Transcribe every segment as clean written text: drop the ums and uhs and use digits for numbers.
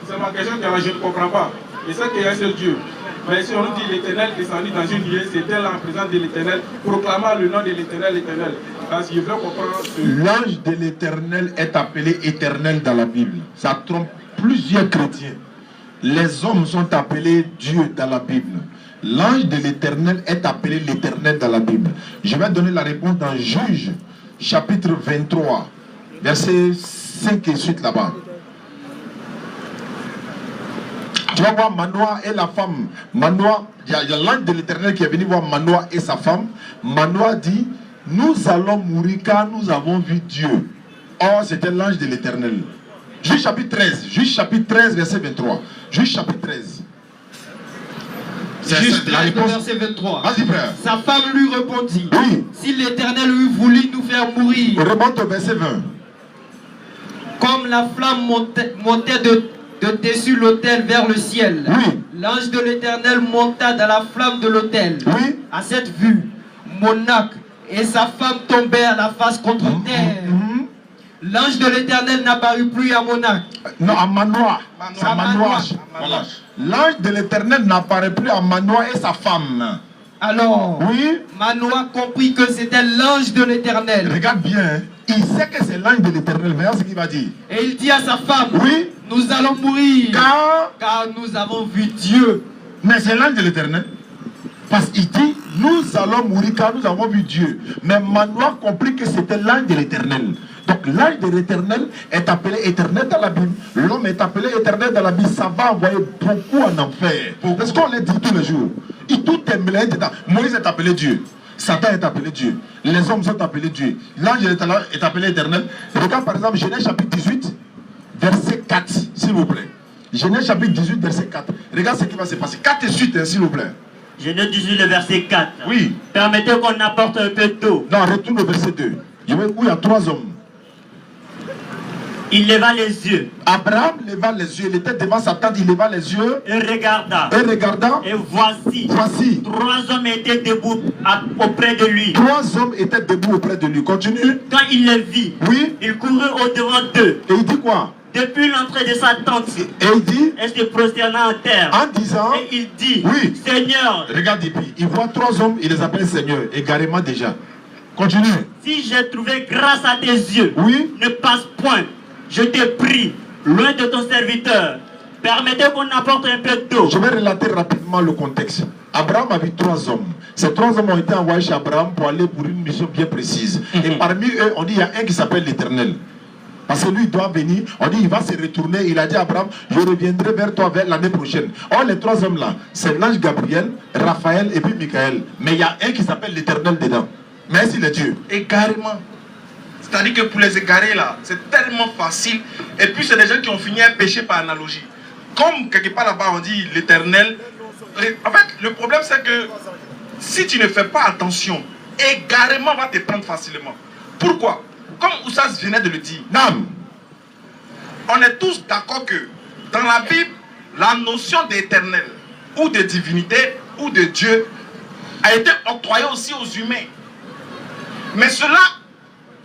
C'est ma question que je ne comprends pas. Et c'est qu'il y a un seul Dieu. Mais si on nous dit l'Éternel descendu dans une nuée, c'était là en présence de l'Éternel, proclamant le nom de l'Éternel, l'Éternel. Parce que je veux comprendre. L'ange de l'Éternel est appelé Éternel dans la Bible. Ça trompe plusieurs chrétiens. Les hommes sont appelés Dieu dans la Bible. L'ange de l'Éternel est appelé l'Éternel dans la Bible. Je vais donner la réponse dans Juge, chapitre 23, verset 5 et suite là-bas. Tu vas voir Manoah et la femme. Manoah, il y a l'ange de l'Éternel qui est venu voir Manoah et sa femme. Manoah dit, nous allons mourir car nous avons vu Dieu. Or, c'était l'ange de l'Éternel. Juge chapitre 13, Juge chapitre 13, verset 23. Juge chapitre 13. Juge 13, verset 23. Vas-y, frère. Sa femme lui répondit, oui, si l'Éternel eût voulu nous faire mourir, remonte au verset 20. Comme la flamme montait de dessus l'autel vers le ciel, Oui. L'ange de l'Éternel monta dans la flamme de l'autel. Oui. À cette vue, Monac et sa femme tombèrent à la face contre terre. L'ange de l'Éternel n'apparut plus à Monac. Non, à Manoah. C'est à Manoah. Voilà. L'ange de l'Éternel n'apparaît plus à Manoah et sa femme. Alors, Oui. Manoah comprit que c'était l'ange de l'Éternel. Regarde bien, hein. Il sait que c'est l'ange de l'Éternel. Mais ce qu'il va dire. Et il dit à sa femme, Oui. nous allons mourir, Car nous avons vu Dieu. mais c'est l'ange de l'Éternel. Parce qu'il dit, nous allons mourir car nous avons vu Dieu. Mais Manoah comprit que c'était l'ange de l'Éternel. Donc l'ange de l'Éternel est appelé éternel dans la Bible. L'homme est appelé éternel dans la Bible. Ça va envoyer beaucoup en enfer. Parce qu'on le dit tous les jours. Et tout est mélangé dedans. Moïse est appelé Dieu. Satan est appelé Dieu. Les hommes sont appelés Dieu. L'ange de l'Éternel est appelé éternel. Regarde par exemple Genèse chapitre 18, verset 4, s'il vous plaît. Genèse chapitre 18, verset 4. Regarde ce qui va se passer. 4 et suite, s'il vous plaît. Genèse 18, le verset 4. Oui. Permettez qu'on apporte un peu d'eau. Non, retourne au verset 2. Où il y a 3 hommes. Il leva les yeux. Abraham leva les yeux. Il était devant sa tente, il leva les yeux. Et regarda. Et regardant. Et voici. Voici. 3 hommes étaient debout auprès de lui. 3 hommes étaient debout auprès de lui. Continue. Quand il les vit, Oui. il courut au-devant d'eux. Et il dit quoi? Depuis l'entrée de sa tente, Et il dit, elle se prosterna en terre. en disant, Et il dit, oui. Seigneur, regarde et puis, il voit 3 hommes, il les appelle Seigneur, égarément déjà. Continue. si j'ai trouvé grâce à tes yeux, Oui. ne passe point. Je te prie, loin de ton serviteur. Permettez qu'on apporte un peu d'eau. Je vais relater rapidement le contexte. Abraham a vu 3 hommes. Ces 3 hommes ont été envoyés chez Abraham pour aller pour une mission bien précise. Et parmi eux, on dit il y a un qui s'appelle l'Éternel. Parce que lui, il doit venir. On dit il va se retourner. Il a dit à Abraham, je reviendrai vers toi vers l'année prochaine. Or, les 3 hommes-là, c'est l'ange Gabriel, Raphaël et puis Michael. Mais il y a un qui s'appelle l'Éternel dedans. Mais c'est le Dieu. Égarement. C'est-à-dire que pour les égarer là, c'est tellement facile. Et puis c'est des gens qui ont fini un péché par analogie. Comme quelque part là-bas on dit l'Éternel. En fait, le problème c'est que si tu ne fais pas attention, égarement va te prendre facilement. Pourquoi? Comme Oussas venait de le dire, Nam. on est tous d'accord que dans la Bible, la notion d'éternel ou de divinité ou de Dieu a été octroyée aussi aux humains. Mais cela,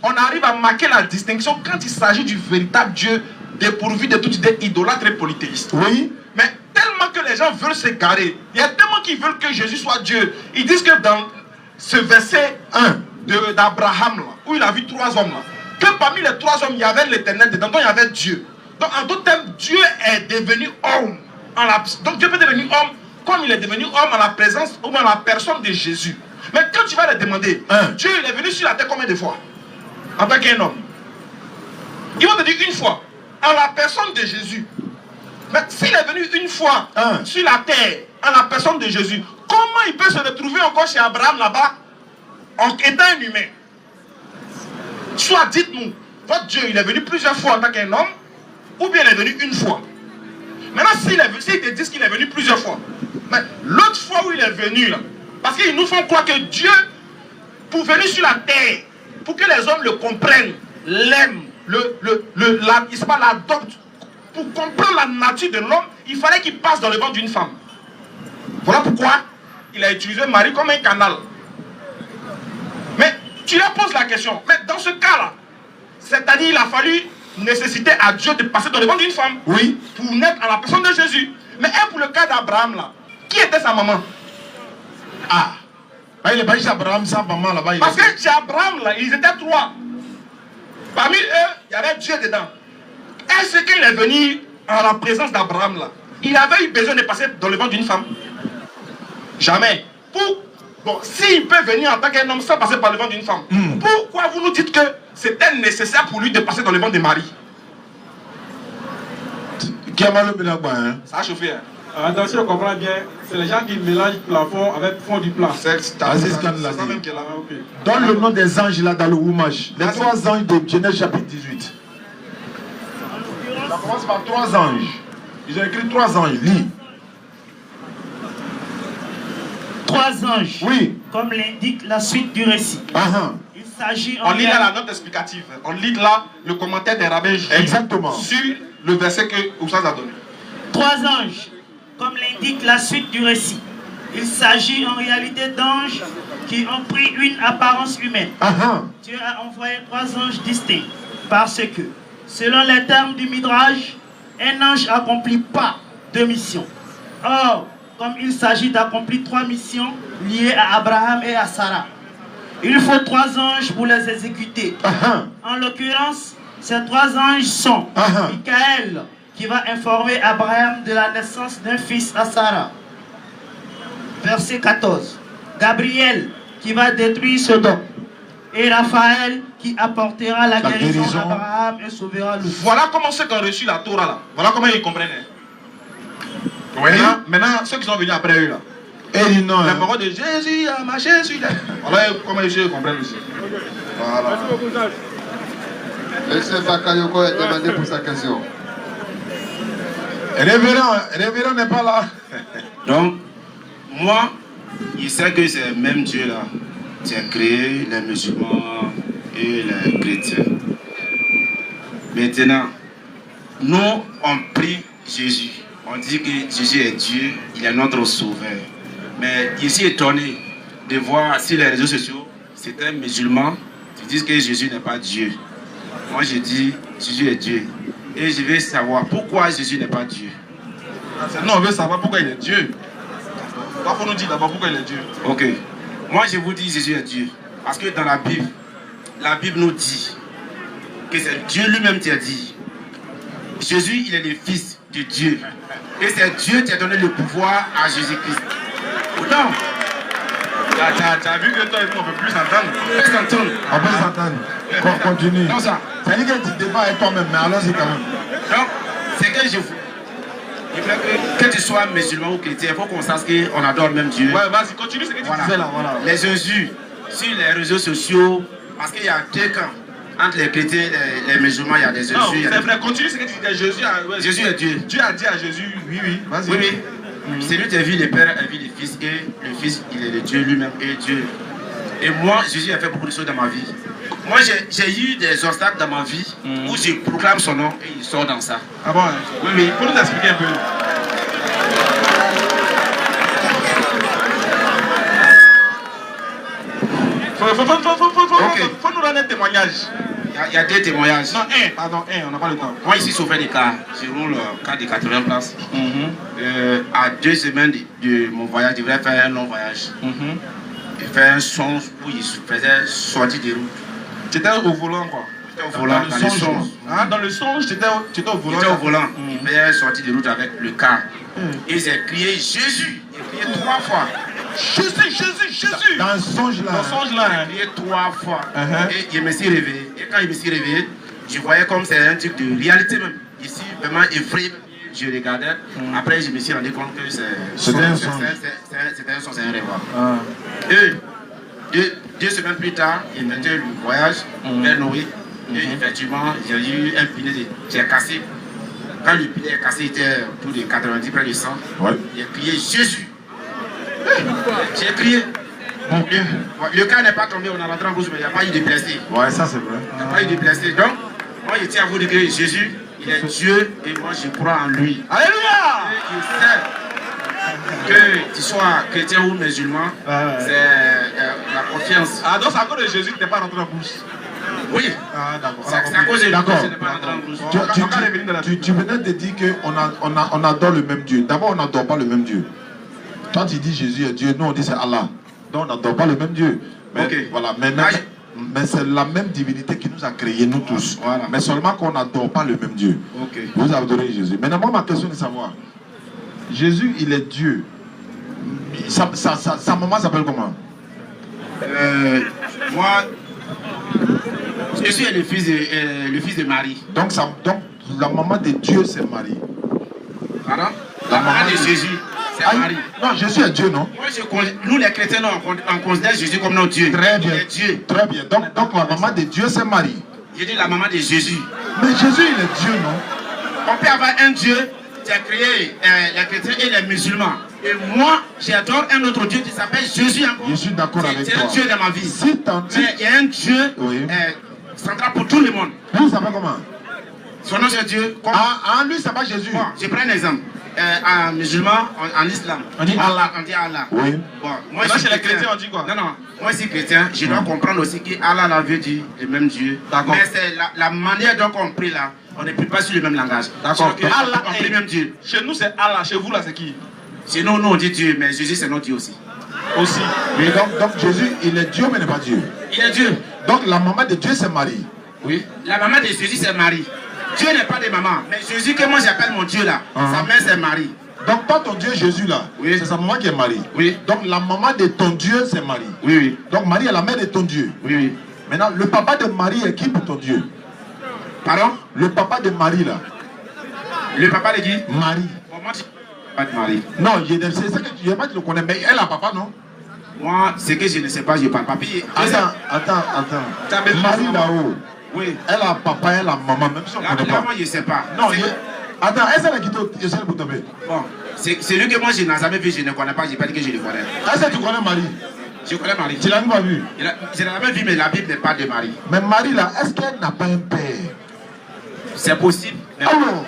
on arrive à marquer la distinction quand il s'agit du véritable Dieu dépourvu de toute idée idolâtre et polythéiste. Oui. Mais tellement que les gens veulent s'égarer, il y a tellement qui veulent que Jésus soit Dieu. Ils disent que dans ce verset 1 d'Abraham, où il a vu 3 hommes, là, que parmi les 3 hommes, il y avait l'Éternel dedans, donc il y avait Dieu. Donc en d'autres termes, Dieu est devenu homme. Donc Dieu peut devenir homme comme il est devenu homme en la présence ou en la personne de Jésus. Mais quand tu vas le demander, Dieu il est venu sur la terre combien de fois? En tant qu'un homme. Ils vont te dire une fois, en la personne de Jésus. Mais s'il est venu une fois sur la terre, en la personne de Jésus, comment il peut se retrouver encore chez Abraham là-bas, en étant un humain? Soit dites-nous, votre Dieu, il est venu plusieurs fois en tant qu'un homme, ou bien il est venu une fois. Maintenant, s'il te dit qu'il est venu plusieurs fois, mais l'autre fois où il est venu, là, parce qu'ils nous font croire que Dieu, pour venir sur la terre, pour que les hommes le comprennent, l'aiment, l'adoptent, pour comprendre la nature de l'homme, il fallait qu'il passe dans le ventre d'une femme. Voilà pourquoi il a utilisé Marie comme un canal. Mais tu leur poses la question, mais dans ce cas-là, c'est-à-dire il a fallu nécessité à Dieu de passer dans le ventre d'une femme. Oui. Pour naître à la personne de Jésus. Mais pour le cas d'Abraham là, qui était sa maman? Ah. Il est pas chez Abraham sans maman là-bas. Parce que chez Abraham là, ils étaient 3. Parmi eux, il y avait Dieu dedans. Est-ce qu'il est venu à la présence d'Abraham là? Il avait eu besoin de passer dans le ventre d'une femme? Jamais. Bon, s'il peut venir en tant qu'un homme sans passer par le ventre d'une femme, pourquoi vous nous dites que c'était nécessaire pour lui de passer dans le ventre de Marie? Qui a mal au Bénagba, hein? Ça a chauffé, hein? Attention, on comprend bien, c'est les gens qui mélangent plafond avec fond du plat. C'est ça même qui est là. Okay. Donne le nom des anges là dans le Oumash. Les 3 anges de Genèse chapitre 18. Ça commence par 3 anges. Ils ont écrit 3 anges. Lis. 3 anges. Oui. Comme l'indique la suite du récit. Il s'agit On lit là la note explicative. On lit là le commentaire des rabbins juifs. Exactement. Sur le verset que Oussaz a donné. 3 anges, comme l'indique la suite du récit. Il s'agit en réalité d'anges qui ont pris une apparence humaine. Dieu a envoyé 3 anges distincts parce que, selon les termes du Midrash, un ange n'accomplit pas 2 missions. Or, comme il s'agit d'accomplir 3 missions liées à Abraham et à Sarah, il faut 3 anges pour les exécuter. En l'occurrence, ces 3 anges sont Michael, qui va informer Abraham de la naissance d'un fils à Sarah. Verset 14. Gabriel, qui va détruire Sodome. Et Raphaël, qui apportera la guérison à Abraham et sauvera le fils. Voilà comment ceux qui ont reçu la Torah là, voilà comment ils comprennent. Oui. Maintenant, ceux qui sont venus après eux là. Et ils n'ont. La parole de Jésus a marché sur la. Voilà comment ils comprennent aussi. Voilà. Merci beaucoup, Zach. Laissez Bakayoko demander pour sa question. Révérend n'est pas là. Donc, moi, je sais que c'est le même Dieu là qui a créé les musulmans et les chrétiens. Maintenant, nous, on prie Jésus. On dit que Jésus est Dieu, il est notre sauveur. Mais je suis étonné de voir sur les réseaux sociaux, certains musulmans qui disent que Jésus n'est pas Dieu. Moi, je dis Jésus est Dieu. Et je veux savoir pourquoi Jésus n'est pas Dieu. Non, on veut savoir pourquoi il est Dieu. Il faut nous dire d'abord pourquoi il est Dieu. Ok. Moi, je vous dis Jésus est Dieu. Parce que dans la Bible nous dit que c'est Dieu lui-même qui a dit. Jésus, il est le fils de Dieu. Et c'est Dieu qui a donné le pouvoir à Jésus-Christ. Non. Tu as vu que toi et moi, on ne peut plus s'entendre. On peut s'entendre. On peut s'entendre. Continue. Non, ça. Ça dit que tu débats avec toi-même, mais allons-y quand même. Donc, c'est que je vous. Il faut que tu sois musulman ou chrétien, il faut qu'on sache qu'on adore le même Dieu. Ouais, vas-y, continue ce que tu disais là. Voilà. Les injures sur les réseaux sociaux, parce qu'il y a 2 camps. Entre les chrétiens et les musulmans, il y a des injures. Non, c'est vrai, continue ce que tu disais. Jésus est Dieu. Dieu a dit à Jésus, oui, vas-y. Oui, oui. C'est lui qui a vu le Père, a vu le Fils, et le Fils, il est le Dieu lui-même, et Dieu. Et moi, Jésus a fait beaucoup de choses dans ma vie. Moi, j'ai eu des obstacles dans ma vie où je proclame son nom et il sort dans ça. Ah bon? Oui, mais il faut nous expliquer un peu. Faut nous donner un témoignage. Il y a 2 témoignages. Non, on n'a pas le temps. Moi, ici, je fais des cars. Je roule un car de 80 places. À 2 semaines de mon voyage, je devrais faire un long voyage. Il fait un songe où il faisait sortir des routes. Tu étais au volant, quoi. J'étais au volant, dans le songe. Dans le songe, tu étais au volant. J'étais au volant. Il faisait sortir des routes avec le car. Et j'ai crié Jésus. Il a crié 3 fois. Jésus. Dans le songe là. Dans le songe là. Il a crié 3 fois. Et je me suis réveillé. Et quand je me suis réveillé, je voyais comme c'est un truc de réalité même. Ici, vraiment effrayé. Je regardais. Après, je me suis rendu compte que c'était un songe. C'était un songe, c'est un rêve. Et 2 semaines plus tard, il mettait le voyage vers Noé. Et effectivement, j'ai eu un pinet qui est cassé. Quand le pinet est cassé, il était autour de 90, près de 100. Il a crié Jésus. J'ai crié. Le cas n'est pas tombé, on a rentré en bouche, mais il n'y a pas eu de blessés. Ouais, ça c'est vrai. Il n'y a pas eu de blessés. Donc, moi je tiens à vous dire que Jésus, il est Dieu et moi je crois en lui. Alléluia! Et il sait que tu sois chrétien ou musulman, c'est la confiance. Ah, donc c'est à cause de Jésus que tu n'es pas rentré en bouche. Oui. Ah, d'accord. C'est à cause de D'accord. Tu venais de dire qu'on adore le même Dieu. D'abord, on n'adore pas le même Dieu. Toi, tu dis Jésus est Dieu. Nous, on dit c'est Allah. Donc, on n'adore pas le même Dieu. Mais, ok. Voilà. Mais c'est la même divinité qui nous a créés, nous tous. Voilà. Mais seulement qu'on n'adore pas le même Dieu. Ok. Vous adorez Jésus. Maintenant, moi, ma question est de savoir. Jésus, il est Dieu. Sa maman s'appelle comment? Moi, je suis le fils de Marie. Donc, la maman de Dieu, c'est Marie. Pardon? La maman de Jésus, c'est Marie. Non, Jésus est Dieu, non? Nous, les chrétiens, on considère Jésus comme notre Dieu. Très bien. Il est Dieu. Très bien. Donc la maman de Dieu, c'est Marie. Je dis la maman de Jésus. Mais Jésus, il est Dieu, non? On peut avoir un Dieu qui a créé les chrétiens et les musulmans. Et moi, j'adore un autre Dieu qui s'appelle Jésus encore. Je suis d'accord avec toi. C'est un Dieu dans ma vie. Si mais il y a un Dieu central pour tout le monde. Lui, ça s'appelle comment? Son nom, c'est Dieu. Lui, ça s'appelle Jésus. Bon, je prends un exemple. En musulman, en islam, on dit Allah. On dit Allah. Oui. Bon, moi, je suis chez les chrétiens, on dit quoi? Non, moi, je suis chrétien. Je dois comprendre aussi que Allah veut dire le même Dieu. Mais c'est la manière dont on prie là. On ne prie pas sur le même langage. D'accord. Allah, on prie même Dieu. Chez nous, c'est Allah. Chez vous, là, c'est qui? Chez nous, on dit Dieu, mais Jésus, c'est notre Dieu aussi. Aussi. Mais donc Jésus, il est Dieu, mais n'est pas Dieu. Il est Dieu. Donc la maman de Dieu, c'est Marie. Oui. La maman de Jésus, c'est Marie. Dieu n'est pas de maman. Mais Jésus, que moi j'appelle mon Dieu là, sa mère, c'est Marie. Donc toi, ton Dieu Jésus là, c'est sa maman qui est Marie. Oui. Donc la maman de ton Dieu, c'est Marie. Oui, oui. Donc Marie est la mère de ton Dieu. Oui, oui. Maintenant, le papa de Marie est qui pour ton Dieu? Pardon? Le papa de Marie là. Le papa de qui? Marie. Moi, pas de Marie. Non, c'est ça que tu ne le connais, mais elle a papa, non? Moi, ce que je ne sais pas, je parle pas. Attends. Marie là-haut. Oui. Elle a papa, elle a maman, même si on ne connaît pas. Moi, je ne sais pas. Non, attends, est-ce qu'elle a quitté au ciel pour tomber? Bon, c'est lui que moi je n'ai jamais vu, je ne connais pas, je n'ai pas dit que je le connais. Est-ce que tu connais Marie? Je connais Marie. Tu l'as même pas vu? Je l'ai jamais vu, mais la Bible n'est pas de Marie. Mais Marie là, est-ce qu'elle n'a pas un père? C'est possible. Alors,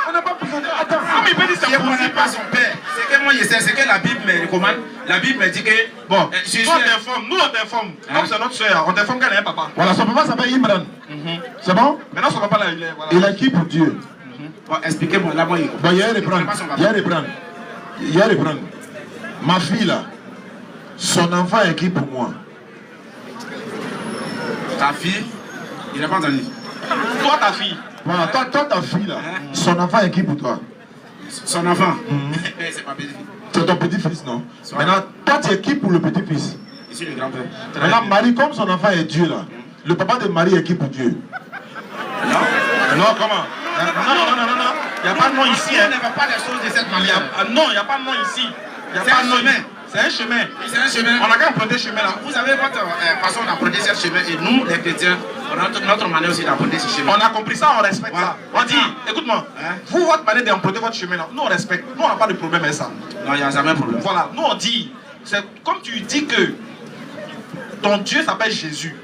on n'a pas besoin de... Attends, mais il peut dire que je ne connais pas son père. C'est que moi je sais, c'est que la Bible me recommande. La Bible me dit que... Bon, nous on t'informe. Comme c'est notre soeur, on t'informe qu'elle a un papa. Voilà, son papa s'appelle Imran. C'est bon? Maintenant son papa là, il est... Voilà. Il est qui pour Dieu? Bon, expliquez-moi, là, moi, bon, il y a reprendre. Ma fille là, son enfant est qui pour moi? Ta fille? Il n'a pas entendu. Toi, ta fille. Voilà, toi ta fille là, son enfant est qui pour toi? Son enfant? C'est ma petite fille. C'est ton petit-fils, non? Maintenant, toi tu es qui pour le petit-fils? Je suis le grand-père. Maintenant, Marie, comme son enfant est Dieu là, le papa de Marie est qui pour Dieu? Non, comment? Non. Il n'y a pas de nom ici. On ne va pas les choses de cette manière. Non, il n'y a pas de nom ici. C'est un chemin. C'est un chemin. C'est un chemin. On a qu'à emprunter ce chemin là. Vous avez votre façon d'emprunter ce chemin et nous, les chrétiens, on a notre manière aussi d'emprunter ce chemin. On a compris ça, on respecte ça. On dit, écoute-moi, vous, votre manière d'emprunter votre chemin là, nous on respecte. Nous on n'a pas de problème avec ça. Non, il n'y a jamais de problème. Voilà, nous on dit, c'est comme tu dis que ton Dieu s'appelle Jésus.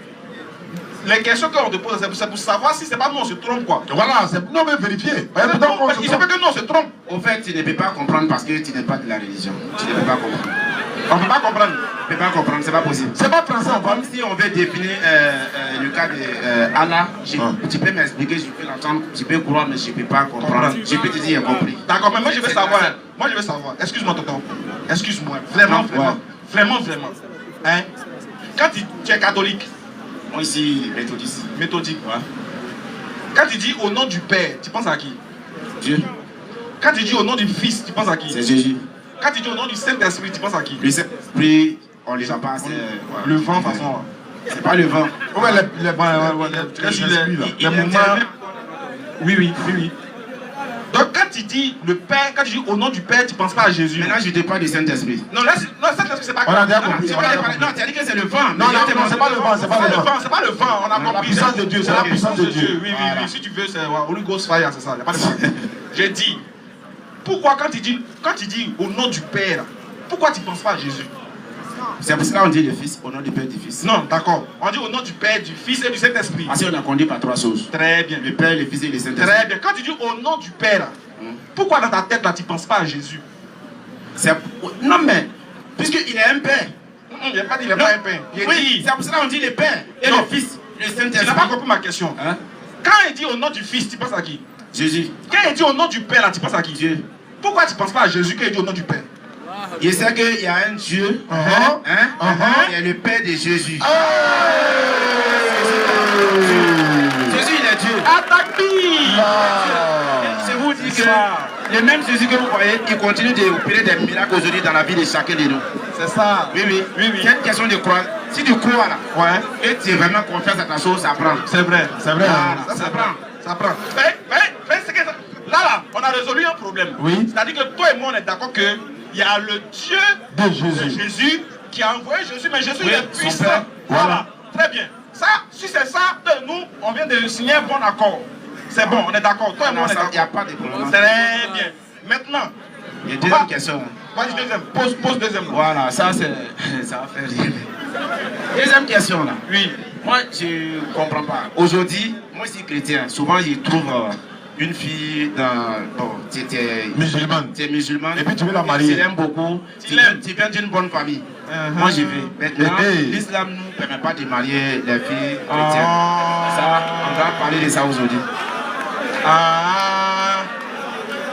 Les questions qu'on te pose, c'est pour savoir si c'est pas nous on se trompe quoi. Voilà, c'est nous on veut vérifier. Il se peut que nous on se trompe. Au fait, tu ne peux pas comprendre parce que tu n'es pas de la religion. Tu ne peux pas comprendre. On ne peut pas comprendre. Tu ne peux pas comprendre, c'est pas possible. C'est pas français en Comme si on veut définir le cas de Allah, tu peux m'expliquer, je peux l'entendre, je peux croire, mais je ne peux pas comprendre. Je peux te dire, j'ai compris. D'accord, mais moi je veux savoir. Moi je veux savoir. Excuse-moi, tonton. Excuse-moi. Vraiment. Hein? Quand tu es catholique, moi ici, méthodiste. Méthodique, ouais. Quand tu dis au nom du Père, tu penses à qui? Dieu. Quand tu dis au nom du Fils, tu penses à qui? C'est Jésus. Quand tu dis au nom du Saint-Esprit, tu penses à qui? Le Saint-Esprit, on les a pas. Le vent, de toute façon. C'est pas le vent. Ouais, les moments. Oui. Donc quand tu dis le Père, quand tu dis au nom du Père, tu ne penses pas à Jésus. Maintenant je te parle du Saint-Esprit. Non, Saint-Esprit, c'est pas on a déjà compris. Non, tu as dit que c'est le vent. Non, c'est pas le vent, c'est pas le vent. On a compris. La puissance de Dieu, c'est la puissance de Dieu. Oui. Si tu veux, c'est Holy Ghost Fire, c'est ça. Il n'y a pas de vent. J'ai dit, pourquoi quand tu dis au nom du Père, pourquoi tu ne penses pas à Jésus? C'est pour cela qu'on dit le Fils, au nom du Père et du Fils. Non, d'accord. On dit au nom du Père, du Fils et du Saint-Esprit. Parce qu'on a conduit par trois choses. Très bien. Le Père, le Fils et le Saint-Esprit. Très bien. Quand tu dis au nom du Père, pourquoi dans ta tête là tu ne penses pas à Jésus? Non mais, puisqu'il est un Père. Il n'a pas dit qu'il n'est pas un Père. Oui, c'est pour cela qu'on dit le Père et le Fils. Tu n'as pas compris ma question. Hein? Quand il dit au nom du Fils, tu penses à qui? Jésus. Quand il dit au nom du Père, là, tu penses à qui? Dieu. Pourquoi tu ne penses pas à Jésus quand il dit au nom du Père? Il sait qu'il y a un Dieu, qui est le Père de Jésus. Jésus, il est Dieu. Je vous dis que le même Jésus que vous voyez, il continue d'opérer des miracles aujourd'hui dans la vie de chacun de nous. C'est ça. Oui. C'est une question de croire. Si tu crois là, et tu es vraiment confiant à ta chose, ça prend. C'est vrai. Voilà, Ça prend. Là, on a résolu un problème. Oui. C'est-à-dire que toi et moi, on est d'accord qu'il y a le Dieu de Jésus qui a envoyé Jésus, mais Jésus il est son puissant. Père. Voilà. Très bien. Ça, si c'est ça, nous, on vient de signer un bon accord. C'est bon, on est d'accord. Toi et moi, on est d'accord. Il n'y a pas de problème. Très bien. Maintenant, il y a deuxième question. vas-y, deuxième. Pose deuxième. Voilà, ça va faire rire. Deuxième question là. Oui. Moi, je ne comprends pas. Aujourd'hui, moi, je suis chrétien. Souvent, je trouve une fille tu es musulmane. Tu es musulmane. Et puis tu veux la marier. Tu l'aimes beaucoup. Tu viens d'une bonne famille. Moi, je vais. Maintenant, l'islam ne nous permet pas de marier les filles chrétiennes. Ça, on va parler de ça aujourd'hui.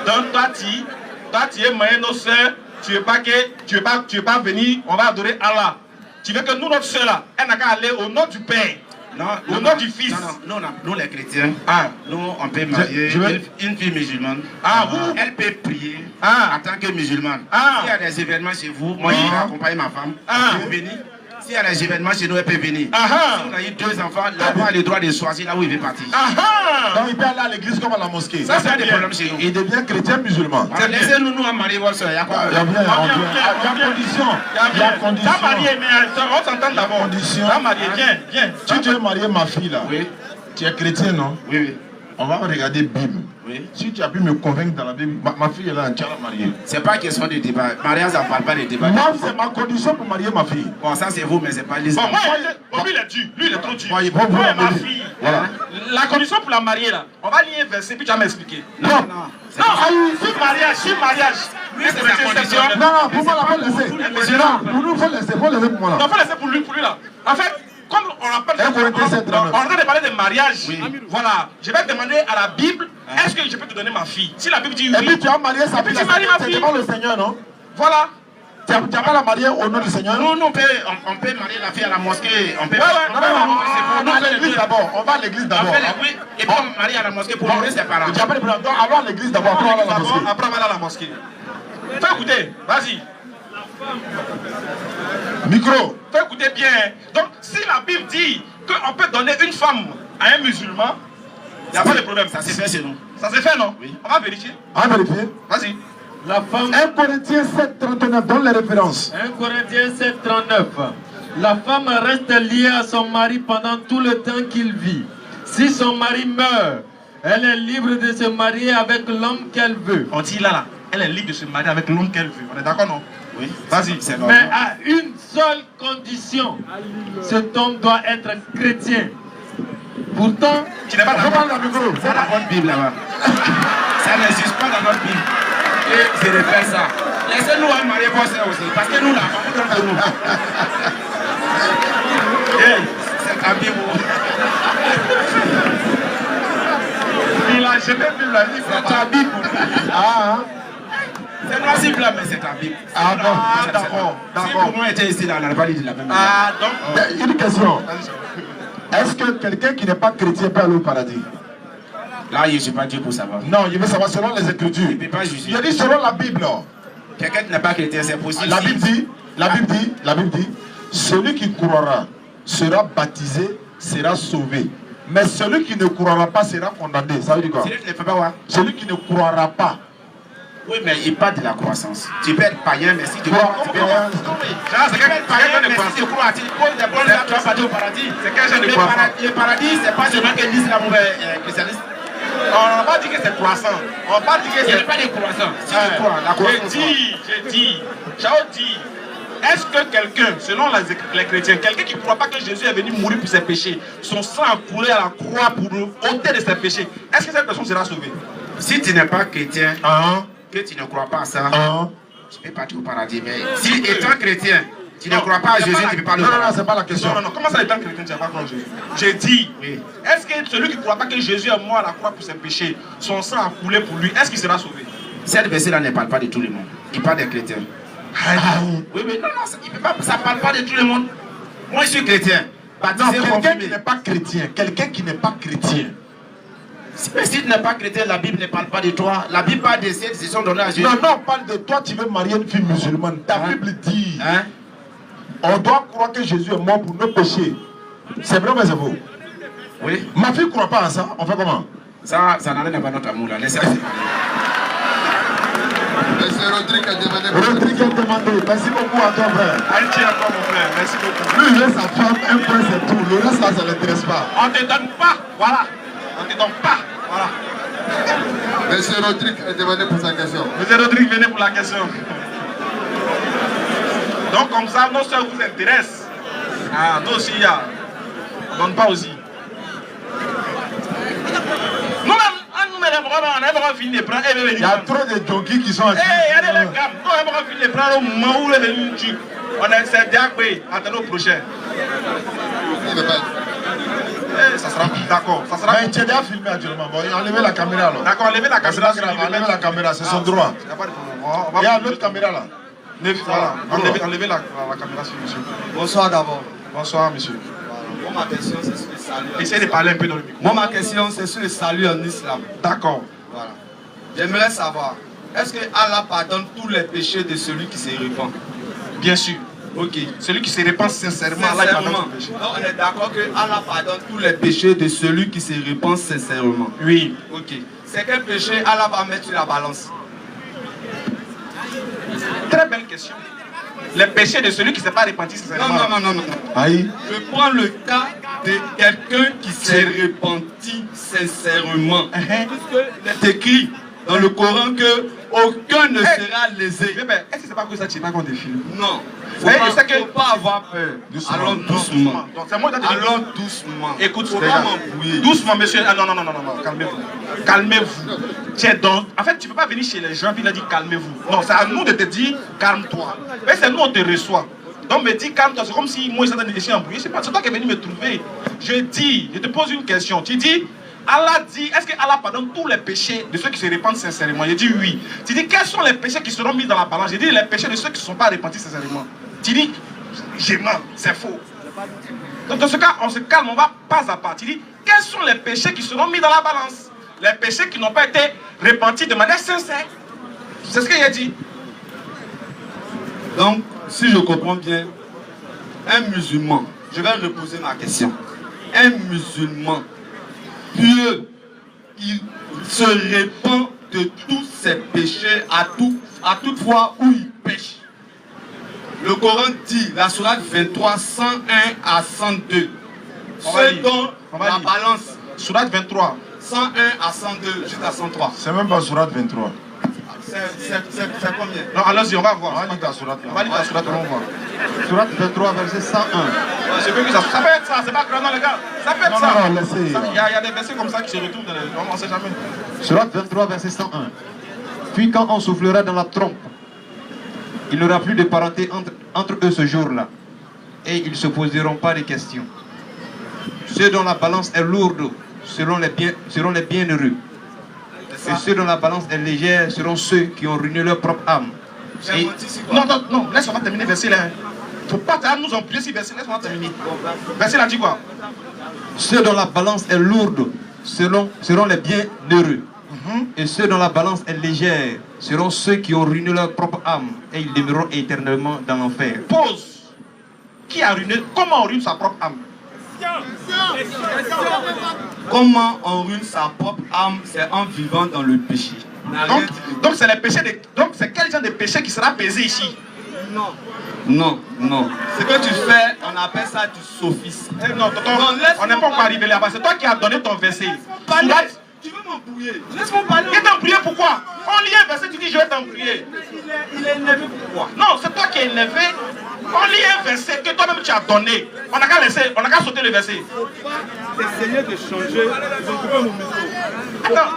Donc, toi, tu es marié nos soeurs. Tu veux pas venir. On va adorer Allah. Tu veux que nous, notre soeur là, elle n'a qu'à aller au nom du Père. Non, au nom du Fils. Non, nous les chrétiens, nous on peut marier une fille musulmane. Elle peut prier en tant que musulmane. S'il y a des événements chez vous, moi je vais accompagner ma femme. Elle peut venir. S'il y a des événements chez nous, elle peut venir. Si on a eu 2 enfants, l'enfant a le droit de choisir là où il veut partir. Donc il peut aller à l'église comme à la mosquée. Ça, c'est des problèmes chez nous. Il devient chrétien musulman. Laissez-nous nous marier votre soeur. Il y a quoi? Il y a condition. Il y a condition. T'as marié, mais on s'entend d'abord. T'as marié, viens. Si tu veux marier ma fille là, tu es chrétien, non? Oui. On va regarder Bible. Oui. Si tu as pu me convaincre dans la Bible, ma fille est là, tu vas la marier. C'est pas question de débat. Mariage, ça ne parle pas de débat. Moi, c'est ma condition pour marier ma fille. Bon, ça c'est vous, mais c'est pas l'islam. Bon, lui, il est dur. Lui, il est trop dur. Moi, ma fille. Voilà. La condition pour la marier, là, on va lire un verset, puis tu vas m'expliquer. Non. Sur mariage. Lui, c'est sa condition. Non, pour moi, là, faut laisser. Non, pour nous, faut laisser pour moi là. Non, faut laisser pour lui, là. En fait, comme on rappelle, on est en train de parler de mariage. Voilà. Je vais demander à la Bible, est-ce que je peux te donner ma fille? Si la Bible dit oui. Et puis tu as marié sa fille. Tu maries ma fille. C'est devant le Seigneur, non? Voilà. Tu n'as pas la marier au nom du Seigneur? Nous, on peut marier la fille à la mosquée. On peut. Non, à l'église d'abord. On va à l'église d'abord. Et puis on marie à la mosquée pour nourrir ses parents. Tu n'as pas de problème. Donc allons à l'église d'abord. Après on va à la mosquée. Après on va à la mosquée. Fais écouter. Vas-y. Micro. Fais écouter bien. Donc si la Bible dit qu'on peut donner une femme à un musulman, il n'y a pas de problème. Ça s'est fait chez nous. Ça s'est fait, non? Oui. On va vérifier. On va vérifier. Vas-y. La femme... 1 Corinthiens 7:39, donne les références. 1 Corinthiens 7:39. La femme reste liée à son mari pendant tout le temps qu'il vit. Si son mari meurt, elle est libre de se marier avec l'homme qu'elle veut. On dit là, elle est libre de se marier avec l'homme qu'elle veut. On est d'accord, non? Oui. Vas-y. Mais à une seule condition, cet homme doit être chrétien. Pourtant, tu n'es pas d'accord dans le micro. C'est la bonne Bible là-bas. Ça n'existe pas dans notre Bible. Et je répète ça. Laissez-nous à marier vos soeurs aussi. Parce que nous là, on vous donne de nous. C'est ta Bible. Il a jeté la Bible là. C'est ta Bible. C'est noir blanc, mais c'est ta Bible. D'accord. Si pour moi était ici là, on n'aurait pas dit la même. Donc, une question. Est-ce que quelqu'un qui n'est pas chrétien peut aller au paradis? Là, je ne suis pas Dieu pour savoir. Non, je veux savoir selon les Écritures. Je ne peux pas juger. Il a dit selon la Bible. Quelqu'un qui n'est pas chrétien, c'est possible. La Bible dit, celui qui croira sera baptisé, sera sauvé. Mais celui qui ne croira pas sera condamné. Ça veut dire quoi? Celui qui ne peut pas voir. Celui qui ne croira pas. Oui, mais il parle de la croissance. Tu peux être païen, mais si tu crois, tu peux être païen, mais si tu crois, tu poses des bonnes actes, tu vas partir au paradis. C'est quel genre de croissance? Le paradis, c'est pas seulement que l'islam ou le christianisme. On n'a pas dit que c'est croissant. On n'a pas dit que c'est... Il n'y a pas de croissance. Si tu crois, la croissance. J'ai dit, est-ce que quelqu'un, selon les chrétiens, quelqu'un qui ne croit pas que Jésus est venu mourir pour ses péchés, son sang a coulé à la croix pour ôter de ses péchés, est-ce que cette personne sera sauvée? Si tu n'es pas chrétien, que tu ne crois pas à ça, tu peux partir au paradis. Mais si étant chrétien, Tu ne crois pas à Jésus, tu ne peux pas le croire. Non, c'est pas la question. Non, comment ça, étant chrétien, tu ne vas pas croire en Jésus? J'ai dit, Oui. est-ce que celui qui ne croit pas que Jésus est mort à la croix pour ses péchés, son sang a coulé pour lui, est-ce qu'il sera sauvé? Cette verset-là ne parle pas de tout le monde. Il parle des chrétiens. Oui, mais non, ça ne parle pas de tout le monde. Moi, je suis chrétien. Non, quelqu'un qui n'est pas chrétien. Quelqu'un qui n'est pas chrétien. Mais si tu n'es pas chrétien, la Bible ne parle pas de toi. La Bible parle des siècles qui sont donnés à Jésus. Non, on parle de toi, tu veux marier une fille musulmane. Ta Bible dit, Hein? on doit croire que Jésus est mort pour nos péchés. C'est vrai, mais c'est faux. Oui. Ma fille ne croit pas à ça. On fait comment? Ça n'enlève pas notre amour là. Laissez-le. Monsieur Rodrigue a demandé. Rodrigue a demandé. Merci beaucoup à toi, frère. Haïti à toi, mon frère. Merci beaucoup. Lui, il est sa femme, un point, c'est tout. Le reste, là, ça ne l'intéresse pas. On ne te donne pas. Voilà. On ne te donne pas. Voilà. Monsieur Rodrigue a demandé pour sa question. Monsieur Rodrigue, venez pour la question. Donc, comme ça, nos soeurs vous intéressent. Ah, nous aussi, on ne donne pas aussi. Nous-mêmes, on aimerait finir les prendre. Il y a trop de donkeys qui sont assis. Il y a des gammes. Nous aimerais finir les prendre au moment où les venus tuent. On a c'est bien oui. Attendez au prochain. Il ne pas. Ça sera d'accord. Ça sera. Mais tu es déjà filmé actuellement. Bon, enlevez la caméra alors. D'accord, enlevez la caméra. Enlevez la caméra, c'est son droit. Il n'y a pas de problème. Il y a une autre caméra là. Voilà. Enlevez la caméra sur monsieur. Bonsoir d'abord. Bonsoir, monsieur. Moi, ma question, c'est sur le salut. Essayez de parler un peu dans le micro. Moi, ma question, c'est sur le salut en islam. D'accord. Voilà. J'aimerais savoir, est-ce que Allah pardonne tous les péchés de celui qui se répand? Bien sûr. Ok. Celui qui se répand sincèrement, Allah il pardonne ses péchés. Donc, on est d'accord que Allah pardonne tous les péchés de celui qui se répand sincèrement. Oui. Ok. C'est quel péché Allah va mettre sur la balance? Très belle question. Les péchés de celui qui ne s'est pas repenti sincèrement. Non. Aïe. Je prends le cas de quelqu'un qui s'est repenti sincèrement. Puisque il est écrit dans le Coran que aucun ne sera lésé. Est-ce que c'est pas que ça tu pas qu'on défile? Non. Il ne faut pas avoir peur. Allons doucement. Allons doucement. Écoute, faut pas m'embrouiller. Doucement, monsieur. Ah, non, calmez-vous. Calmez-vous. En fait, tu ne peux pas venir chez les gens et leur dire calmez-vous. Non, c'est à nous de te dire calme-toi. Mais c'est nous, on te reçoit. Donc, me dis calme-toi. C'est comme si moi, je suis embrouillé. C'est toi qui es venu me trouver. Je te pose une question. Tu dis, Allah dit, est-ce que Allah pardonne tous les péchés de ceux qui se répandent sincèrement? Je dis oui. Tu dis, quels sont les péchés qui seront mis dans la balance? Je dis, les péchés de ceux qui ne sont pas repentis sincèrement. Tu dis, j'ai mal, c'est faux. Donc dans ce cas, on se calme, on va pas à pas. Tu dis, quels sont les péchés qui seront mis dans la balance? Les péchés qui n'ont pas été repentis de manière sincère. C'est ce qu'il a dit. Donc, si je comprends bien, un musulman, je vais reposer ma question. Un musulman pieux, il se répand de tous ses péchés à toute fois où il pêche. Le Coran dit, la sourate 23, 101 à 102. Ce dont la balance. Sourate 23. 101 à 102, jusqu'à 103. C'est même pas sourate 23. C'est combien? Non, allons-y, on va voir. On va lire la sourate là. On va lire la sourate, on va voir. Sourate 23, verset 101. Ça peut être ça, c'est pas grave, non, les gars. Ça peut être ça. Non, laissez. Il y a des versets comme ça qui se retrouvent dans les. On ne sait jamais. Sourate 23, verset 101. Puis quand on soufflera dans la trompe, il n'y aura plus de parenté entre eux ce jour-là. Et ils ne se poseront pas de questions. Ceux dont la balance est lourde seront les bienheureux. Et ceux dont la balance est légère seront ceux qui ont ruiné leur propre âme. Et... Non, laisse-moi terminer le verset là. Faut pas nous empiler si verset, laisse-moi terminer. Verset là dit quoi? Ceux dont la balance est lourde seront les bienheureux. Et ceux dont la balance est légère seront ceux qui ont ruiné leur propre âme. Et ils demeureront éternellement dans l'enfer. Pause. Qui a ruiné? Comment on ruine sa propre âme? Comment on ruine sa propre âme? C'est en vivant dans le péché. Donc c'est les péchés donc c'est quel genre de péché qui sera pesé ici? Non. Ce que tu fais, on appelle ça du sophisme. Non, on n'est pas encore arrivé là-bas. C'est toi qui as donné ton verset. Tu veux m'embrouiller? Laisse-moi parler. Et t'embrouiller pourquoi? On lit un verset, tu dis je vais t'embrouiller. Il est énervé pourquoi? Non, c'est toi qui es énervé. On lit un verset que toi-même tu as donné. On n'a qu'à sauter le verset. Essayez de changer. Ils ont coupé mon micro. Attends.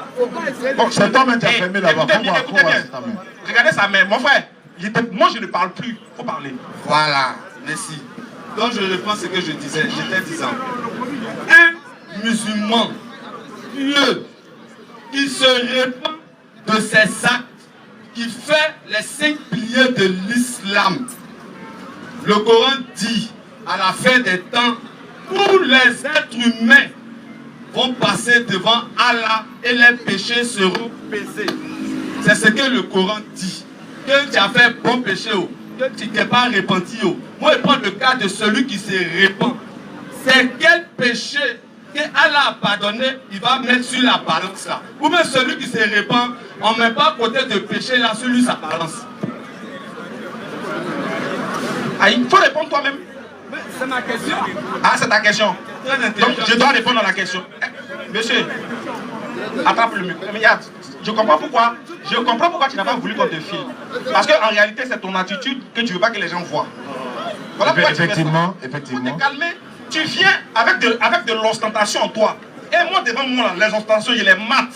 Bon, c'est toi-même qui as fermé là-bas. Écoutez bien. Regardez sa main. Mon frère, moi je ne parle plus. Il faut parler. Voilà. Merci. Donc je reprends ce que je disais. J'étais disant. Un musulman pieux qui se répand de ses actes, qui fait les 5 piliers de l'islam. Le Coran dit, à la fin des temps, tous les êtres humains vont passer devant Allah et les péchés seront pesés. C'est ce que le Coran dit. Que tu as fait bon péché, que tu t'es pas repenti. Moi, je prends le cas de celui qui se répand. C'est quel péché que Allah a pardonné, il va mettre sur la balance là. Ou même celui qui se répand, on ne met pas côté de péché là, sur lui sa balance. Ah, il faut répondre toi-même. C'est ma question. Ah, c'est ta question. Donc, je dois répondre à la question. Monsieur, attrape le micro. Je comprends pourquoi tu n'as pas voulu qu'on te filme. Parce qu'en réalité, c'est ton attitude que tu ne veux pas que les gens voient. Voilà pourquoi effectivement. Pour te calmer, tu viens avec de l'ostentation en toi. Et moi, devant moi, les ostentations, je les mate.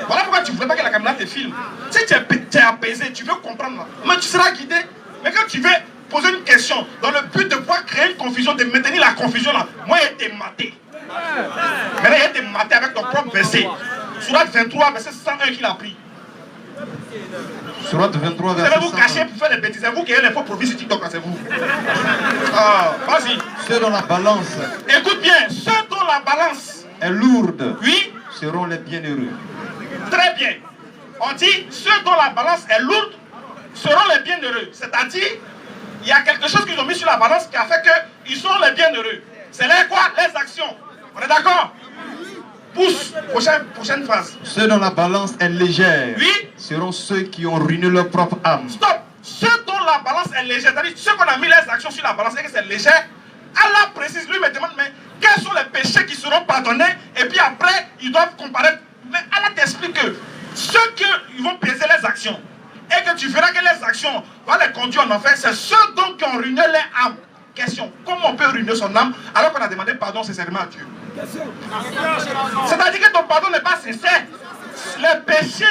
Voilà pourquoi tu ne voulais pas que la caméra te filme. Si tu es apaisé, tu veux comprendre, mais tu seras guidé. Mais quand tu veux poser une question dans le but de pouvoir créer une confusion, de maintenir la confusion là, moi, il été maté. Maintenant, il été maté avec ton propre verset. Sourate 23, verset 101 qu'il a pris. Sourate 23, verset 101. Vous vous cachez pour faire des bêtises. C'est vous qui avez les faux profils sur TikTok, c'est vous. Ah, vas-y. Ceux dont la balance. Écoute bien, ceux dont la balance est lourde. Oui. Seront les bienheureux. Très bien. On dit, ceux dont la balance est lourde seront les bienheureux. C'est-à-dire, il y a quelque chose qu'ils ont mis sur la balance qui a fait qu'ils sont les bienheureux. C'est les quoi? Les actions. On est d'accord? Pousse. Prochaine phrase. Ceux dont la balance est légère, oui, seront ceux qui ont ruiné leur propre âme. Stop. Ceux dont la balance est légère, c'est-à-dire ceux qu'on a mis les actions sur la balance et que c'est léger, Allah précise, lui me demande, mais quels sont les péchés qui seront pardonnés? Et puis après, ils doivent comparaître. Mais Allah t'explique que ceux qui vont peser les actions et que tu verras que les actions vont les conduire en enfer, c'est ceux donc qui ont ruiné leur âme. Question, comment on peut ruiner son âme alors qu'on a demandé pardon sincèrement à Dieu? C'est-à-dire que ton pardon n'est pas sincère. Les péchés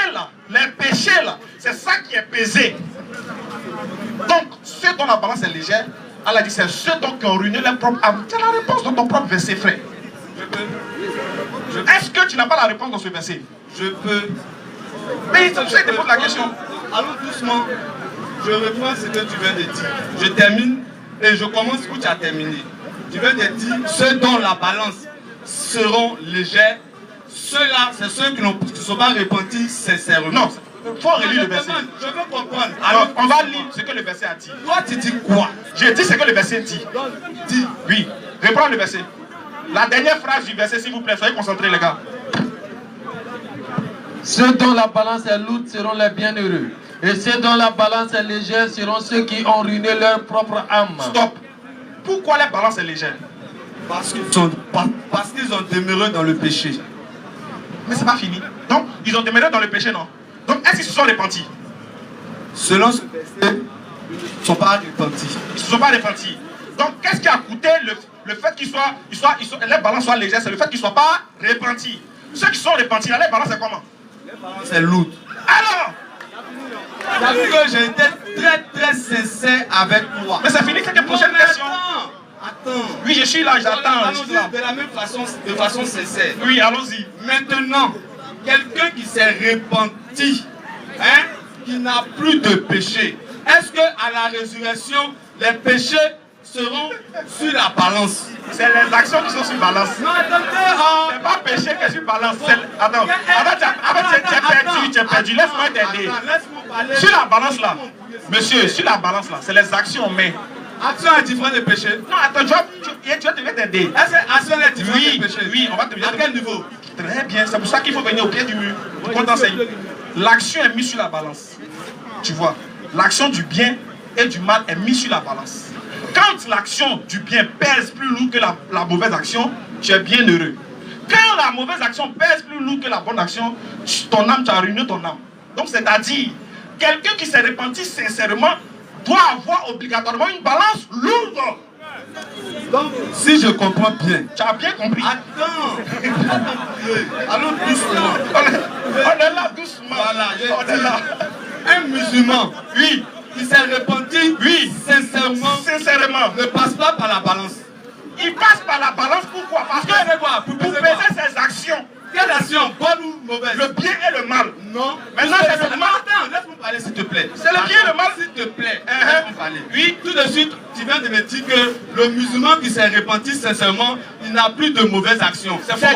là, c'est ça qui est pesé. Donc, ceux dont la balance est légère, Allah dit c'est ceux donc qui ont ruiné leur propre âme. Tu as la réponse dans ton propre verset, frère. Est-ce que tu n'as pas la réponse dans ce verset? Je peux. Mais c'est pour ça que tu poses la question. Allons doucement. Je reprends ce que tu viens de dire. Je termine et je commence où tu as terminé. Tu viens de dire ceux dont la balance seront légers. Ceux-là, c'est ceux qui ne sont pas repentis sincèrement. Non, il faut relire le verset. Je veux comprendre. Alors, on va lire ce que le verset a dit. Toi, tu dis quoi? J'ai dit ce que le verset dit. Dis. Oui, reprends le verset. La dernière phrase du verset, s'il vous plaît, soyez concentrés, les gars. Ceux dont la balance est lourde seront les bienheureux. Et ceux dont la balance est légère seront ceux qui ont ruiné leur propre âme. Stop. Pourquoi la balance est légère? Parce qu'ils ont demeuré dans le péché. Mais c'est pas fini. Donc, ils ont demeuré dans le péché, non? Donc, est-ce qu'ils se sont repentis? Selon ce verset, ils ne sont pas repentis. Ils ne se sont pas repentis. Donc, qu'est-ce qui a coûté le fait qu'ils soient, les balances soient légères? C'est le fait qu'ils ne soient pas repentis. Ceux qui sont repentis, là, les balances, c'est comment? Les balances, c'est lourd. Alors, t'as vu que j'ai été très très sincère avec toi. Mais c'est fini, c'est que prochaine question. Attends. Oui, je suis là, j'attends. Allons-y de la même façon, de façon sincère. Oui, allons-y. Maintenant, quelqu'un qui s'est repenti, hein, qui n'a plus de péché, est-ce que à la résurrection, les péchés seront sur la balance? C'est les actions qui sont sur balance. Non, attendez, c'est pas péché qui est sur balance. Attends, tu es perdu. Laisse-moi t'aider. Sur la balance là, monsieur, sur la balance là, c'est les actions, mais. Action est différente de péché. Non, attends, tu vas t'aider. Est-ce que action est différente de péché? Oui, on va te dire. À quel niveau? Très bien, c'est pour ça qu'il faut venir au pied du mur. Qu'on t'enseigne. L'action est mise sur la balance. Tu vois, l'action du bien et du mal est mise sur la balance. Quand l'action du bien pèse plus lourd que la mauvaise action, tu es bien heureux. Quand la mauvaise action pèse plus lourd que la bonne action, ton âme, tu as ruiné ton âme. Donc c'est-à-dire, quelqu'un qui s'est repenti sincèrement doit avoir obligatoirement une balance lourde. Donc, si je comprends bien, tu as bien compris. Attends, allons doucement. On est là doucement. Voilà, on est là. Un musulman, oui, qui s'est repenti, oui, sincèrement. sincèrement, ne passe pas par la balance. Il passe par la balance, pourquoi? Parce que pour peser ses actions. Quelle action, bonne ou mauvaise? Le bien et le mal. Non. Maintenant, c'est le mal. Attends, laisse-moi parler, s'il te plaît. C'est le bien et le mal. S'il te plaît, laisse-moi parler. Oui, tout de suite, tu viens de me dire que le musulman qui s'est repenti sincèrement, il n'a plus de mauvaises actions. C'est faux.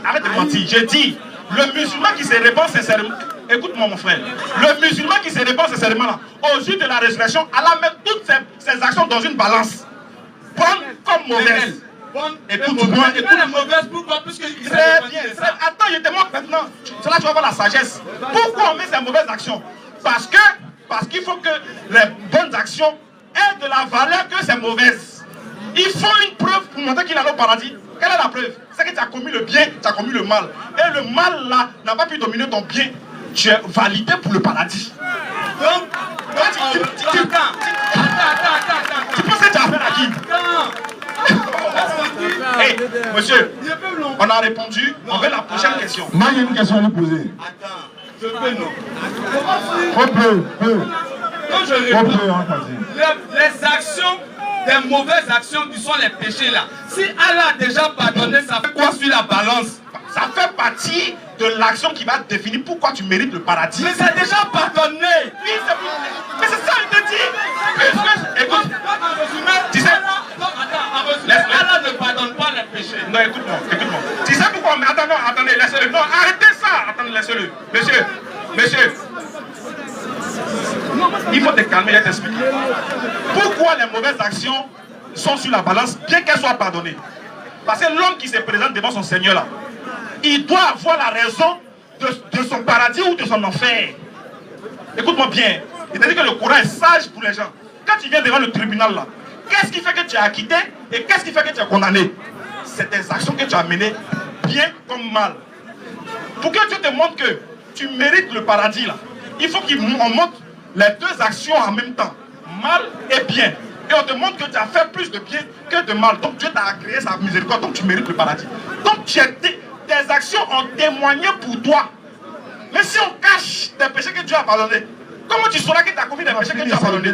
Arrête de mentir. Je dis, le musulman qui se répand sincèrement. Écoute-moi, mon frère. Le musulman qui se répand sincèrement, là, au jour de la résurrection, Allah met toutes ses actions dans une balance. Bonne comme mauvaise. Bonne écoute-moi, écoute-moi mauvaise, pourquoi? Puisqu'il très bien. Attends, je te montre maintenant. C'est là que tu vas voir la sagesse. Pourquoi on met ces mauvaises actions? Parce qu'il faut que les bonnes actions aient de la valeur que ces mauvaises. Il faut une preuve pour montrer qu'il est au paradis. Quelle est la preuve? C'est que tu as commis le bien, tu as commis le mal. Et le mal là n'a pas pu dominer ton bien. Tu es validé pour le paradis. Donc, tu penses que tu as affaire à qui? Hey, monsieur, on a répondu. On veut la prochaine question. Moi, j'ai une question à lui poser. Attends, je peux non. On peut. Quand je réponds, les actions, des mauvaises actions qui sont les péchés là. Si Allah a déjà pardonné, ça fait quoi sur la balance? Ça fait partie de l'action qui va définir pourquoi tu mérites le paradis. Mais c'est déjà pardonné. Oui, mais c'est ça, il te dit. Écoute, tu sais, Allah ne pardonne pas les péchés. Non, écoute-moi. Tu sais pourquoi? Mais attendez, laissez-le. Non, arrêtez ça. Attendez, laissez-le. Monsieur. Il faut te calmer et t'expliquer. Pourquoi les mauvaises actions sont sur la balance, bien qu'elles soient pardonnées? Parce que l'homme qui se présente devant son Seigneur là, il doit avoir la raison de son paradis ou de son enfer. Écoute-moi bien. Il t'a dit que le Coran est sage pour les gens. Quand tu viens devant le tribunal là, qu'est-ce qui fait que tu es acquitté et qu'est-ce qui fait que tu es condamné? C'est des actions que tu as menées, bien comme mal. Pour que Dieu te montre que tu mérites le paradis là, il faut qu'on montre les deux actions en même temps, mal et bien. Et on te montre que tu as fait plus de bien que de mal. Donc Dieu t'a agréé sa miséricorde, donc tu mérites le paradis. Donc tes actions ont témoigné pour toi. Mais si on cache des péchés que Dieu a pardonnés, comment tu sauras que tu as commis des péchés que Dieu a pardonnés?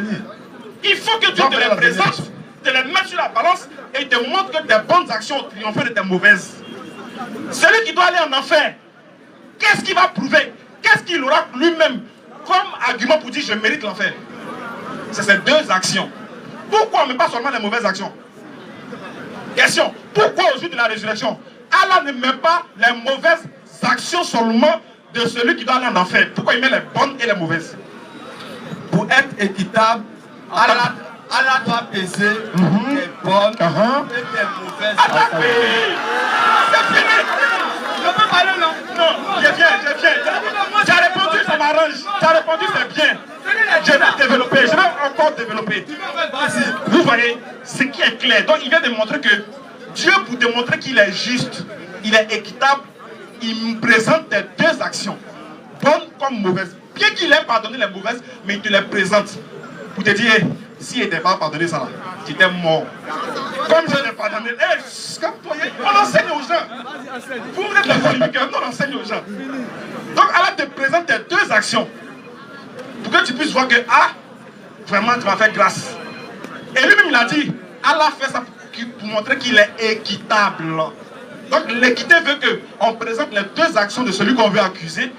Il faut que Dieu te les présente, te les mette sur la balance et te montre que tes bonnes actions ont triomphé de tes mauvaises. Celui qui doit aller en enfer, qu'est-ce qu'il va prouver? Qu'est-ce qu'il aura lui-même comme argument pour dire je mérite l'enfer? C'est ces deux actions. Pourquoi on ne met pas seulement les mauvaises actions? Question. Pourquoi au jour de la résurrection, Allah ne met pas les mauvaises actions seulement de celui qui doit aller en enfer? Pourquoi il met les bonnes et les mauvaises? Pour être équitable, Allah doit peser les bonnes et les mauvaises. C'est fini. Je peux parler non? Non, je viens. Tu as répondu, ça m'arrange. Tu as répondu, c'est bien. Je vais encore développer. Vous voyez, ce qui est clair. Donc il vient de montrer que Dieu, pour démontrer qu'il est juste, il est équitable, il me présente tes deux actions, bonnes comme mauvaises. Bien qu'il ait pardonné les mauvaises, mais il te les présente. Pour te dire, s'il n'était pas pardonné ça là, tu étais mort. Comme je l'ai pardonné, on enseigne aux gens. Vous êtes les polémiques, on enseigne aux gens. Donc Allah te présente tes deux actions. Pour que tu puisses voir que, vraiment tu m'as fait grâce. Et lui-même il a dit, Allah fait ça pour montrer qu'il est équitable. Donc l'équité veut qu'on présente les deux actions de celui qu'on veut accuser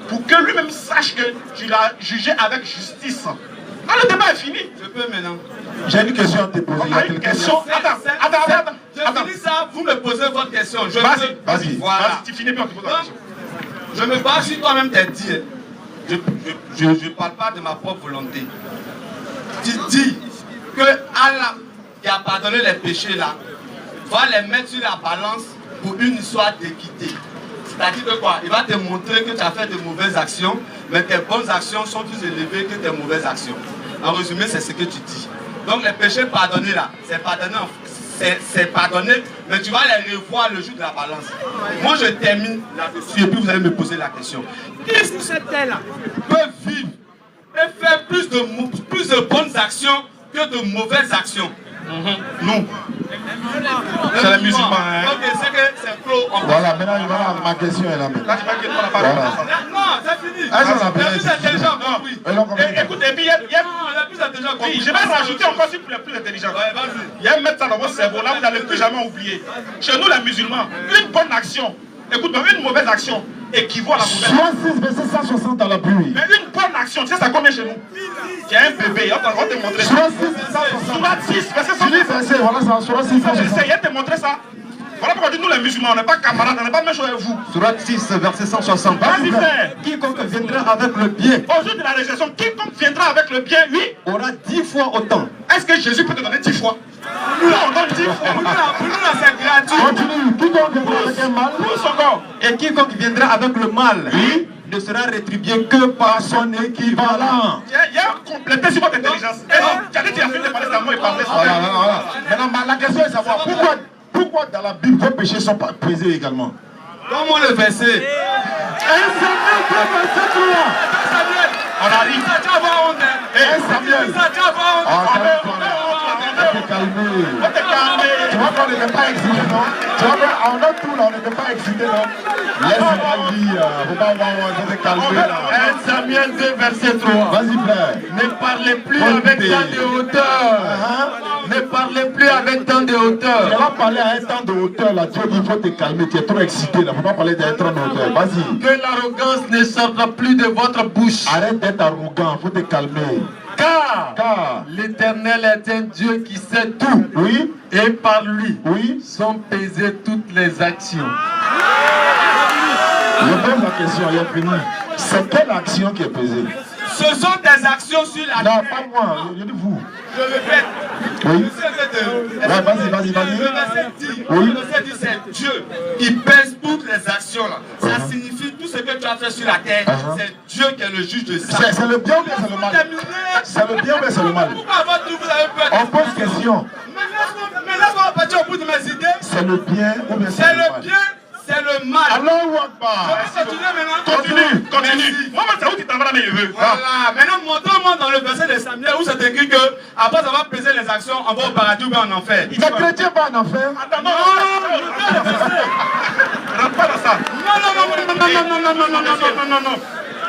pour que lui-même sache que tu l'as jugé avec justice. Le débat est fini. Je peux maintenant. J'ai une question à te poser. Il y a une question. Attends. Je finis ça, vous me posez votre question. Vas-y. Voilà. Tu finis bien, tu poses la question. Je me base sur toi-même, t'as dit. Je ne parle pas de ma propre volonté. Tu dis que Allah qui a pardonné les péchés là, va les mettre sur la balance pour une histoire d'équité. C'est-à-dire que quoi? Il va te montrer que tu as fait de mauvaises actions, mais tes bonnes actions sont plus élevées que tes mauvaises actions. En résumé, c'est ce que tu dis. Donc les péchés pardonnés là, c'est pardonné, mais tu vas les revoir le jour de la balance. Moi je termine là-dessus et puis vous allez me poser la question. Qui sur cette terre-là peut vivre et faire plus de bonnes actions que de mauvaises actions? Nous. C'est les musulmans. Ok, c'est que c'est trop. Voilà, maintenant ma question est là. Là, tu vas dire qu'on n'a pas répondu à ça. Non, c'est fini. Ah, ça, les plus intelligents compris. Écoute, et puis il y a... Non, les plus intelligents encore. Je vais rajouter encore si vous êtes plus intelligent. Il y a un mettre ça dans votre cerveau, là vous n'allez plus jamais oublier. Chez nous les musulmans, une bonne action, écoute-moi, une mauvaise action équivaut à la mauvaise. Soit 6 verset 160 à la pluie. Mais une bonne action, tu sais ça combien chez nous? Il y a un bébé, on va te montrer ça. Soit 6 verset 160. Soit 6 verset 160. Voilà ça, soit 6 verset 160. Il va te montrer ça. Voilà pourquoi nous les musulmans, on n'est pas camarades, on n'est pas même chose avec vous. Surat 6, verset 160. Vas-y frère. Quiconque viendra avec le bien. Au jour de la résurrection, quiconque viendra avec le bien, oui, aura 10 fois autant. Est-ce que Jésus peut te donner 10 fois? Nous, on donne 10 fois. Pour nous, c'est gratuit. Continue. Quiconque viendra avec un mal. Pour son corps. Et quiconque viendra avec le mal, ne sera rétribué que par son équivalent. Il y a complété sur votre intelligence. Tu as dit tu as fini de parler d'un mot et parler sur voilà. Maintenant, la question est de savoir pourquoi dans la Bible vos péchés sont pas pesés également. Comment le verset? 1 Samuel 2 verset 3. On arrive. 1 Samuel. Faut te calmer. Tu vois qu'on n'était pas excité, non? Tu vois qu'en notre tour, là, on n'était pas excité, non? Laisse-moi lire. Faut pas avoir, on te calmer là. 1 Samuel 2 verset 3. Vas-y, frère. Ne parlez plus avec tant de hauteur. Ne parlez plus avec tant de hauteur. Tu vas parler à un temps de hauteur là. Dieu dit il faut te calmer. Tu es trop excité là. Faut pas parler d'un temps de hauteur. Vas-y. Que l'arrogance ne sorte plus de votre bouche. Arrête d'être arrogant. Faut te calmer. Car l'Éternel est un Dieu qui sait tout. Oui. Et par lui sont pesées toutes les actions. Je pose la question, il a fini. C'est quelle action qui est pesée? Ce sont des actions sur la terre. Non, pas moi, je dis vous. Je répète. Oui. Ouais, vas-y. Le verset dit, oui. Le verset dit c'est Dieu qui pèse toutes les actions là. Ça signifie tout ce que tu as fait sur la terre. C'est Dieu qui est le juge de ça. C'est le bien ou bien c'est le mal? C'est le bien ou bien c'est le mal? Pourquoi avant tout vous avez peur? On pose question. Mais laisse-moi partir au bout de mes idées. C'est le bien ou bien c'est le mal? C'est le bien. C'est le mal. Allahu Akbar. Je vais continuer maintenant. Continue. Moi, c'est où tu t'envoies mes neveux. Voilà. Maintenant, montrez-moi dans le verset de Samuel où c'est écrit que après avoir pesé les actions, on va au paradis ou bien en enfer. Les chrétiens vont en enfer. Attends, non. Rentre pas dans ça. Non.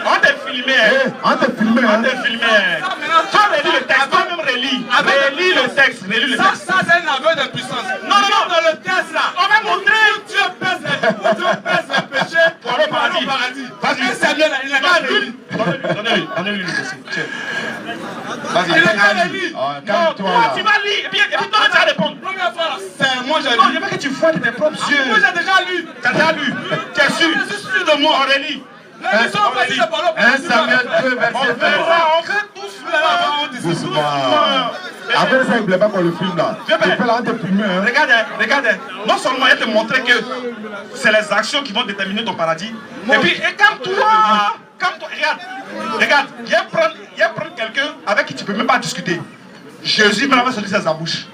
On t'a filmé. On t'a filmé. Tu as relis le texte, toi-même relis. Relis le texte. Ça, c'est un aveu de puissance. Non. Dans le texte là, on va montrer où Dieu pèse les péchés pour aller au paradis. Vas-y, Samuel, il n'a pas relu. Donnez-lui le verset. Vas-y, calme-toi. Tu vas lire. Et puis toi, tu vas répondre. Moi, j'ai lu. Non, je veux que tu vois de tes propres yeux. Moi, j'ai déjà lu. Tu as déjà lu. Tu es sûr. Je suis sûr de moi. On relit. 1 Samuel 2 verset 3. On fait tous doucement. Après ça, il ne voulait pas qu'on le filme là. Je fais là, on te filmer. Regarde. Non seulement il te montrer que c'est les actions qui vont déterminer ton paradis. Et puis, calme-toi. Regarde. Viens prendre quelqu'un avec qui tu ne peux même pas discuter. Jésus va sortir sa bouche.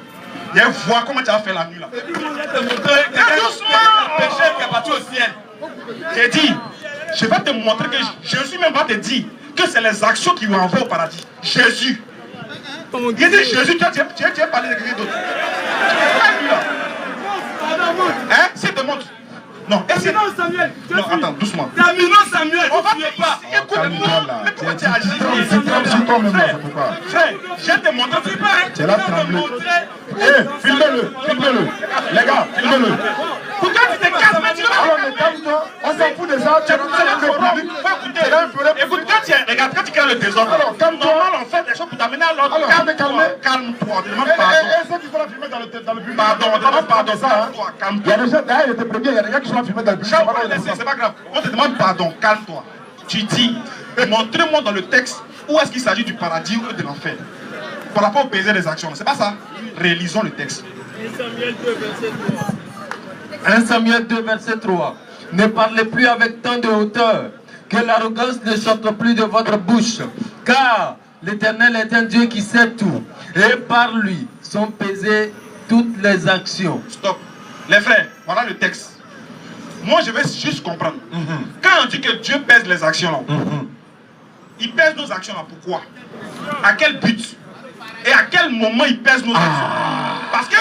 Viens voir comment tu as fait la nuit là. Et puis, il va te montrer quelqu'un péché qui est parti au ciel. J'ai dit, je vais te montrer que Jésus même va te dire que c'est les actions qui vont envoyer au paradis. Jésus. Il dit Jésus, tu as parlé de quelqu'un d'autre. Hein? C'est te montre. Non, Samuel. Non, attends, doucement. Terminons Samuel. On va pas. Écoute-moi. Mais pourquoi tu agis? Frère, je vais te montrer. Tu es là, tremblé. Filmez-le. Les gars, filmez-le. Pourquoi tu te casses maintenant? Alors, mais calme-toi. On s'en fout de ça. Tu es dans le public. Écoute, quand tu crées le désordre, alors, calme-toi. On fait des choses pour t'amener à l'autre. Calme-toi. Demande pardon. Et ceux qui sont là filmés dans le public. Pardon. Il y a des gens, derrière, il était premier, il y a des gars qui sont là filmés dans le public. C'est pas grave. On te demande pardon. Calme-toi. Tu dis, montrez-moi dans le texte où est-ce qu'il s'agit du paradis ou de l'enfer. Par rapport au baiser des actions. C'est pas ça. Réalisons le texte. 1 Samuel 2 verset 3. Ne parlez plus avec tant de hauteur, que l'arrogance ne sorte plus de votre bouche, car l'Éternel est un Dieu qui sait tout, et par lui sont pesées toutes les actions. Stop. Les frères, voilà le texte. Moi, je vais juste comprendre. Quand on dit que Dieu pèse les actions là, il pèse nos actions là, pourquoi? À quel but? Et à quel moment il pèse nos actions? Parce que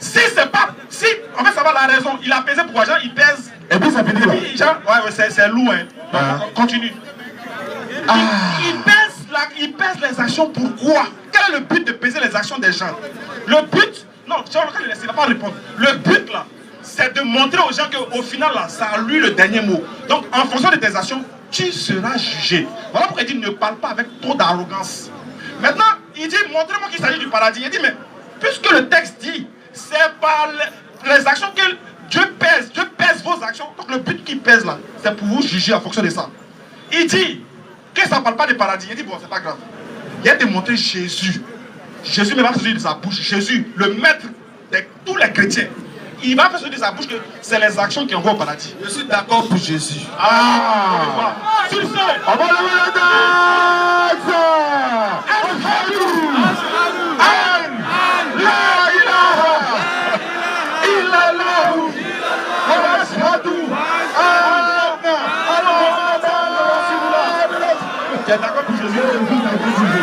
si c'est pas... Si, on veut savoir la raison, il a pesé pourquoi? Genre, il pèse... Et puis ça finit là. Ouais, c'est lourd, hein. Donc, continue. Il pèse les actions, pourquoi? Quel est le but de peser les actions des gens? Le but, non, Jean-Luc ne va pas répondre. Le but là, c'est de montrer aux gens qu'au final là, ça a lui le dernier mot. Donc en fonction de tes actions, tu seras jugé. Voilà pourquoi il dit ne parle pas avec trop d'arrogance. Maintenant, il dit montrez-moi qu'il s'agit du paradis. Il dit mais puisque le texte dit c'est par les actions que Dieu pèse vos actions. Donc le but qu'il pèse là, c'est pour vous juger en fonction de ça. Il dit que ça ne parle pas de paradis. Il dit bon, c'est pas grave. Il a démontré Jésus. Jésus ne va pas sortir de sa bouche. Jésus, le maître de tous les chrétiens. Il va faire sortir de sa bouche que c'est les actions qui envoient au paradis. Je suis d'accord pour Jésus. Ah, sur ce, on va lever la danse. tu es d'accord pour Jésus?